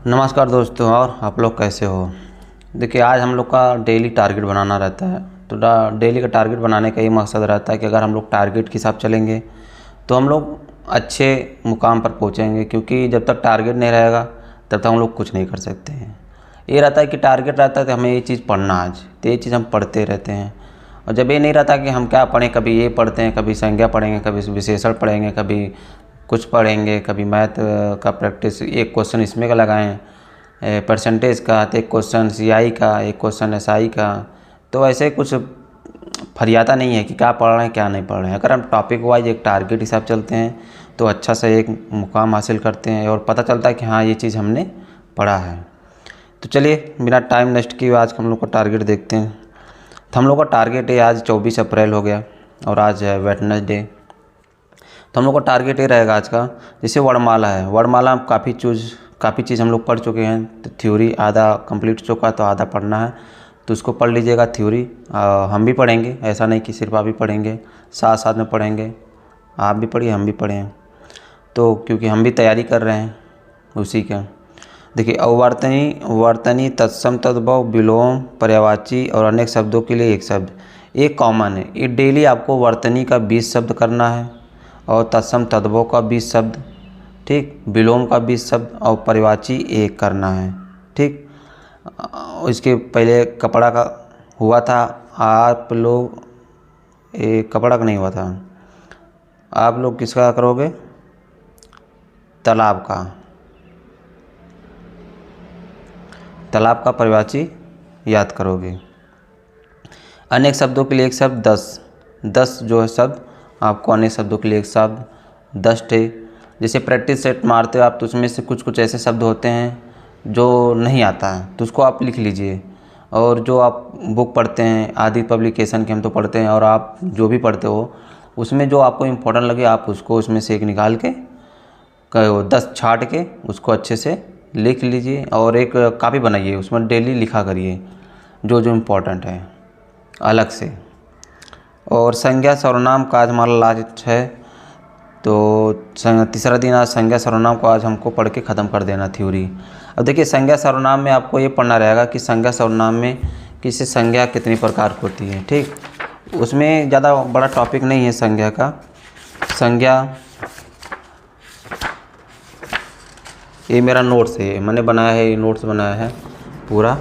नमस्कार दोस्तों, और आप लोग कैसे हो। देखिए, आज हम लोग का डेली टारगेट बनाना रहता है। तो डेली का टारगेट बनाने का ये मकसद रहता है कि अगर हम लोग टारगेट के हिसाब चलेंगे तो हम लोग अच्छे मुकाम पर पहुंचेंगे, क्योंकि जब तक टारगेट नहीं रहेगा तब तक हम लोग कुछ नहीं कर सकते हैं। ये रहता है कि टारगेट रहता है तो हमें ये चीज़ पढ़ना आज, तो ये चीज़ हम पढ़ते रहते हैं। और जब ये नहीं रहता कि हम क्या पढ़ें, कभी ये पढ़ते हैं, कभी संज्ञा पढ़ेंगे, कभी विशेषण पढ़ेंगे, कभी कुछ पढ़ेंगे, कभी मैथ का प्रैक्टिस, एक क्वेश्चन इसमें का लगाएं परसेंटेज का, तो एक क्वेश्चन सीआई का, एक क्वेश्चन एसआई का। तो ऐसे कुछ फरियादा नहीं है कि क्या पढ़ रहे हैं क्या नहीं पढ़ रहे हैं। अगर हम टॉपिक वाइज एक टारगेट हिसाब चलते हैं तो अच्छा से एक मुकाम हासिल करते हैं और पता चलता है कि हाँ ये चीज़ हमने पढ़ा है। तो चलिए बिना टाइम वेस्ट किए आज हम लोग का टारगेट देखते हैं। तो हम लोग का टारगेट है, आज 24 अप्रैल हो गया और आज है वेडनेसडे। तो हम लोग का टारगेट ये रहेगा आज का, जैसे वर्णमाला है, वर्णमाला काफ़ी चीज़ हम लोग पढ़ चुके हैं। तो थ्योरी आधा कंप्लीट हो चुका है, तो आधा पढ़ना है, तो उसको पढ़ लीजिएगा। थ्योरी हम भी पढ़ेंगे, ऐसा नहीं कि सिर्फ आप ही पढ़ेंगे, साथ साथ में पढ़ेंगे। आप भी पढ़िए, हम भी पढ़ें, तो क्योंकि हम भी तैयारी कर रहे हैं उसी का। देखिए, वर्तनी, तत्सम, तद्भव, विलोम, पर्यायवाची और अनेक शब्दों के लिए एक शब्द, एक कॉमन है। ये डेली आपको वर्तनी का 20 शब्द करना है और तत्सम तद्भव का 20 शब्द, ठीक, विलोम का 20 शब्द और पर्यायवाची एक करना है, ठीक। इसके पहले कपड़ा का हुआ था, आप लोग कपड़ा का नहीं हुआ था, आप लोग किसका करोगे, तालाब का पर्यायवाची याद करोगे। अनेक शब्दों के लिए एक शब्द 10 जो है शब्द आपको, अनेक शब्दों के लिए एक शब्द 10 थे। जैसे प्रैक्टिस सेट मारते हो आप, तो उसमें से कुछ ऐसे शब्द होते हैं जो नहीं आता है, तो उसको आप लिख लीजिए। और जो आप बुक पढ़ते हैं आदि पब्लिकेशन के, हम तो पढ़ते हैं, और आप जो भी पढ़ते हो उसमें जो आपको इम्पोर्टेंट लगे आप उसको उसमें से एक निकाल के 10 छाट के उसको अच्छे से लिख लीजिए और एक कॉपी बनाइए, उसमें डेली लिखा करिए जो जो इम्पोर्टेंट है अलग से। और संज्ञा सर्वनाम का आज हमारा लास्ट है, तो तीसरा दिन आज संज्ञा सर्वनाम को आज हमको पढ़ के ख़त्म कर देना थ्योरी। अब देखिए, संज्ञा सर्वनाम में आपको ये पढ़ना रहेगा कि संज्ञा सर्वनाम में किसी संज्ञा कितनी प्रकार की होती है, ठीक। उसमें ज़्यादा बड़ा टॉपिक नहीं है संज्ञा का। संज्ञा, ये मेरा नोट्स है, मैंने बनाया है, ये नोट्स बनाया है पूरा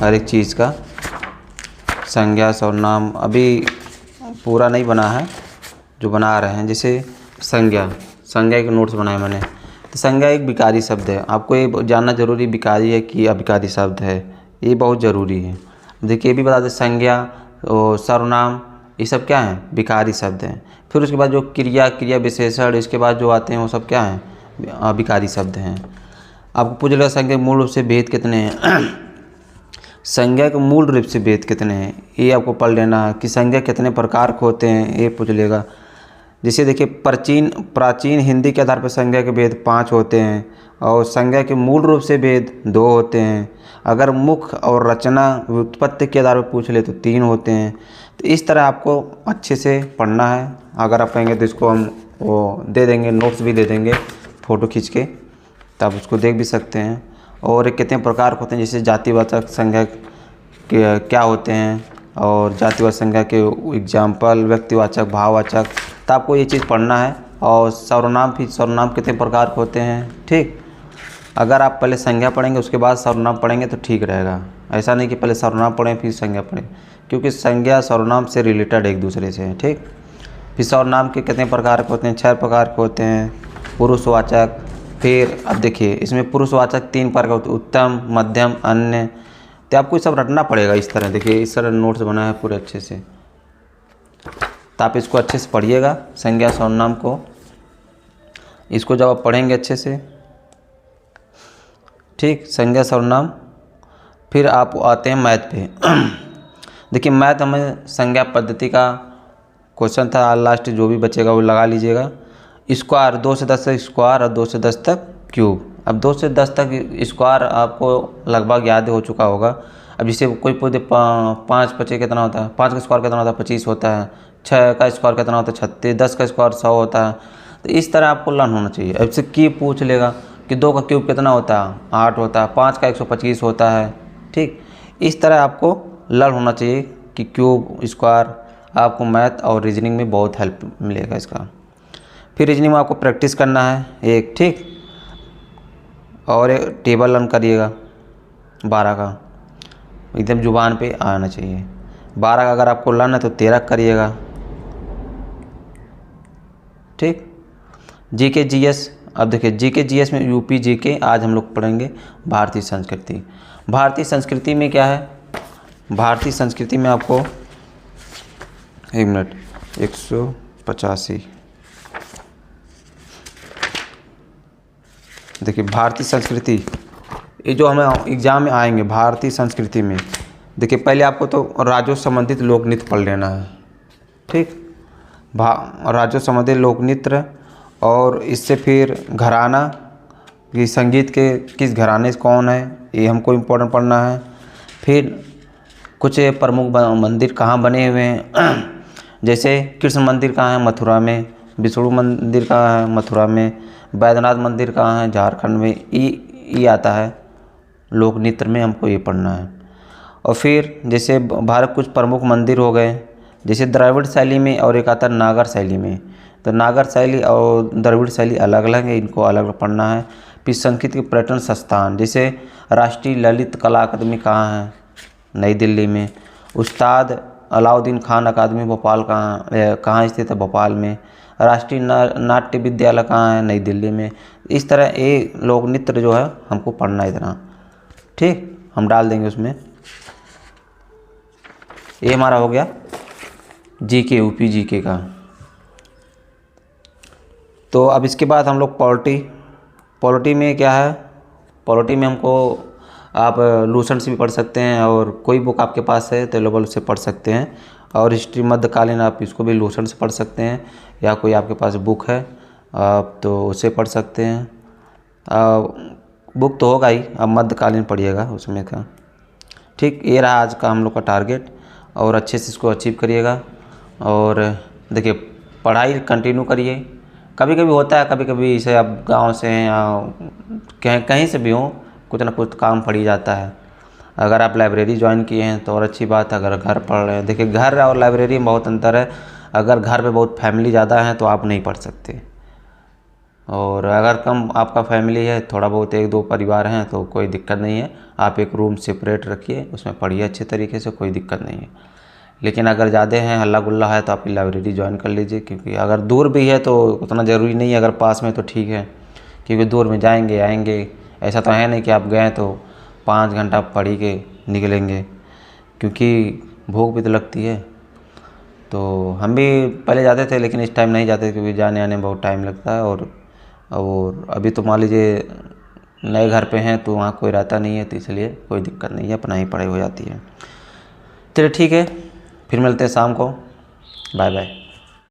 हर एक चीज़ का। संज्ञा सर्वनाम अभी पूरा नहीं बना है, जो बना रहे हैं। जैसे संज्ञा के नोट्स बनाए मैंने। तो संज्ञा एक विकारी शब्द है, आपको ये जानना जरूरी विकारी है कि अविकारी शब्द है, ये बहुत ज़रूरी है। देखिए, ये भी बता दें, संज्ञा और सर्वनाम ये सब क्या हैं, विकारी शब्द हैं। फिर उसके बाद जो क्रिया विशेषण इसके बाद जो आते हैं वो सब क्या हैं, अविकारी शब्द हैं। आपको पूछ लेगा संज्ञा के मूल रूप से भेद कितने हैं संज्ञा के मूल रूप से भेद कितने हैं, ये आपको पढ़ लेना है। कि संज्ञा कितने प्रकार के होते हैं, ये पूछ लेगा। जैसे देखिए, प्राचीन हिंदी के आधार पर संज्ञा के भेद 5 होते हैं और संज्ञा के मूल रूप से भेद 2 होते हैं। अगर मुख्य और रचना व्युत्पत्ति के आधार पर पूछ ले तो 3 होते हैं। तो इस तरह आपको अच्छे से पढ़ना है। अगर आप कहेंगे तो इसको हम वो दे देंगे, नोट्स भी दे देंगे फ़ोटो खींच के, तो आप उसको देख भी सकते हैं। और कितने प्रकार के होते हैं, जैसे जातिवाचक संज्ञा के क्या होते हैं और जातिवाचक संज्ञा के एग्जाम्पल, व्यक्तिवाचक, भाववाचक, तो आपको ये चीज़ पढ़ना है। और सर्वनाम कितने प्रकार के होते हैं, ठीक। अगर आप पहले संज्ञा पढ़ेंगे उसके बाद सर्वनाम पढ़ेंगे तो ठीक रहेगा। ऐसा नहीं कि पहले सर्वनाम पढ़ें फिर संज्ञा पढ़ें, क्योंकि संज्ञा सर्वनाम से रिलेटेड एक दूसरे से है, ठीक। फिर सर्वनाम के कितने प्रकार के होते हैं, 6 प्रकार के होते हैं। पुरुषवाचक, फिर अब देखिए इसमें पुरुषवाचक 3 प्रकार के होते हैं, उत्तम, मध्यम, अन्य। तो आपको ये सब रटना पड़ेगा इस तरह। देखिए, इस तरह नोट्स बनाया है पूरे अच्छे से, तो आप इसको अच्छे से पढ़िएगा संज्ञा सर्वनाम को। इसको जब आप पढ़ेंगे अच्छे से, ठीक, संज्ञा सर्वनाम, फिर आप आते हैं मैथ पे। देखिए, मैथ हमें संज्ञा पद्धति का क्वेश्चन था, लास्ट जो भी बचेगा वो लगा लीजिएगा। स्क्वायर 2 से 10 तक स्क्वायर और 2 से 10 तक क्यूब। अब 2 से 10 तक स्क्वायर आपको लगभग याद हो चुका होगा। अब जैसे कोई पूछे 5 पचे कितना होता है, 5 का स्क्वायर कितना होता है, 25 होता है। 6 का स्क्वायर कितना होता है, 36। 10 का स्क्वायर 100 होता है। तो इस तरह आपको लर्न होना चाहिए। अब से की पूछ लेगा कि 2 का क्यूब कितना होता है, 8 होता है, 5 का 125 होता है। ठीक, इस तरह आपको लर्न होना चाहिए कि क्यूब, स्क्वायर, आपको मैथ और रीजनिंग में बहुत हेल्प मिलेगा इसका। फिर रीजनिंग में आपको प्रैक्टिस करना है एक, ठीक, और एक टेबल लर्न करिएगा 12 का, एकदम जुबान पे आना चाहिए। 12 का अगर आपको लर्न है तो 13 करिएगा। ठीक, जीके जीएस, अब देखिए जीके जीएस में यूपी जीके आज हम लोग पढ़ेंगे भारतीय संस्कृति। भारतीय संस्कृति में क्या है, भारतीय संस्कृति में आपको 1 मिनट 185, देखिए भारतीय संस्कृति, ये जो हमें एग्ज़ाम में आएंगे भारतीय संस्कृति में, देखिए पहले आपको तो राज्यों से संबंधित लोक नृत्य पढ़ लेना है। ठीक, राज्यों से संबंधित लोक नृत्य, और इससे फिर घराना कि संगीत के किस घराने से कौन है, ये हमको इम्पोर्टेंट पढ़ना है। फिर कुछ प्रमुख मंदिर कहाँ बने हुए हैं, जैसे कृष्ण मंदिर कहाँ है, मथुरा में, विष्णु मंदिर कहाँ है, मथुरा में, बैद्यनाथ मंदिर कहाँ है, झारखंड में, ये आता है लोक नृत्य में, हमको ये पढ़ना है। और फिर जैसे भारत कुछ प्रमुख मंदिर हो गए, जैसे द्रविड़ शैली में और एक आता है नागर शैली में, तो नागर शैली और द्रविड़ शैली अलग अलग है, इनको अलग अलग पढ़ना है। फिर संस्कृत के पर्यटन संस्थान, जैसे राष्ट्रीय ललित कला अकादमी कहाँ है, नई दिल्ली में, उस्ताद अलाउद्दीन खान अकादमी भोपाल कहाँ स्थित है, भोपाल में, राष्ट्रीय नाट्य विद्यालय कहाँ है, नई दिल्ली में। इस तरह ये लोक नृत्य जो है हमको पढ़ना है इतना। ठीक, हम डाल देंगे उसमें। ये हमारा हो गया जीके यूपी जीके का। तो अब इसके बाद हम लोग पॉलिटी में क्या है, पॉलिटी में हमको आप लूसेंट से भी पढ़ सकते हैं, और कोई बुक आपके पास है तो लेवल से पढ़ सकते हैं। और हिस्ट्री मध्यकालीन आप इसको भी लूसेंट से पढ़ सकते हैं, या कोई आपके पास बुक है आप तो उसे पढ़ सकते हैं। बुक तो होगा ही, अब मध्यकालीन पढ़िएगा उसमें का। ठीक, ये रहा आज का हम लोग का टारगेट, और अच्छे से इसको अचीव करिएगा। और देखिए पढ़ाई कंटिन्यू करिए। कभी कभी होता है, कभी कभी जैसे आप गांव से हैं या कहीं से भी हों, कुछ ना कुछ काम पड़ ही जाता है। अगर आप लाइब्रेरी ज्वाइन किए हैं तो और अच्छी बात है। अगर घर पढ़ रहे हैं, देखिए घर और लाइब्रेरी में बहुत अंतर है। अगर घर पे बहुत फैमिली ज़्यादा है तो आप नहीं पढ़ सकते, और अगर कम आपका फैमिली है, थोड़ा बहुत 1-2 परिवार हैं तो कोई दिक्कत नहीं है, आप एक रूम सेपरेट रखिए, उसमें पढ़िए अच्छे तरीके से, कोई दिक्कत नहीं है। लेकिन अगर ज़्यादा हैं, हल्ला गुल्ला है, तो आप लाइब्रेरी ज्वाइन कर लीजिए, क्योंकि अगर दूर भी है तो उतना ज़रूरी नहीं है, अगर पास में तो ठीक है, क्योंकि दूर में जाएंगे आएंगे, ऐसा तो है नहीं कि आप गए तो 5 घंटा पढ़ के निकलेंगे, क्योंकि भूख भी तो लगती है। तो हम भी पहले जाते थे, लेकिन इस टाइम नहीं जाते, क्योंकि जाने आने में बहुत टाइम लगता है। और अभी तो मान लीजिए नए घर पे हैं तो वहाँ कोई रहता नहीं है, तो इसलिए कोई दिक्कत नहीं है, अपना ही पढ़ाई हो जाती है। चलिए ठीक है, फिर मिलते हैं शाम को, बाय बाय।